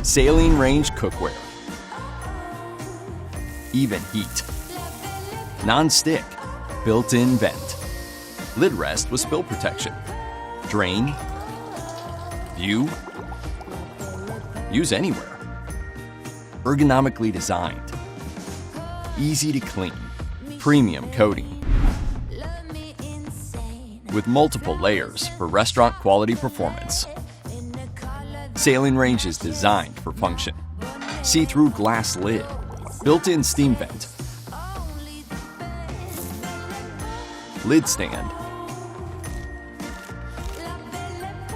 Saline range cookware. Even heat. Non-stick. Built-in vent. Lid rest with spill protection. Drain. View. Use anywhere. Ergonomically designed. Easy to clean. Premium coating. With multiple layers for restaurant quality performance. Saline range is designed for function. See-through glass lid. Built-in steam vent. Lid stand.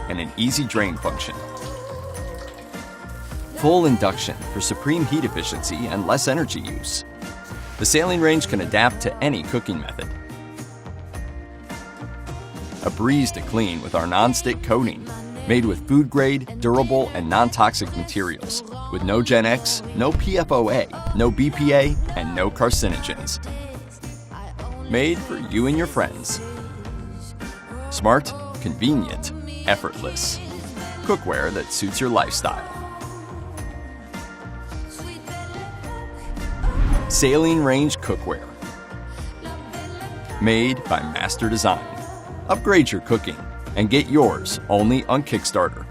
And an easy drain function. Full induction for supreme heat efficiency and less energy use. The saline range can adapt to any cooking method. A breeze to clean with our non-stick coating, made with food-grade, durable, and non-toxic materials, with no Gen X, no PFOA, no BPA, and no carcinogens. Made for you and your friends. Smart, convenient, effortless. Cookware that suits your lifestyle. Saline range cookware. Made by Master Design. Upgrade your cooking and get yours only on Kickstarter.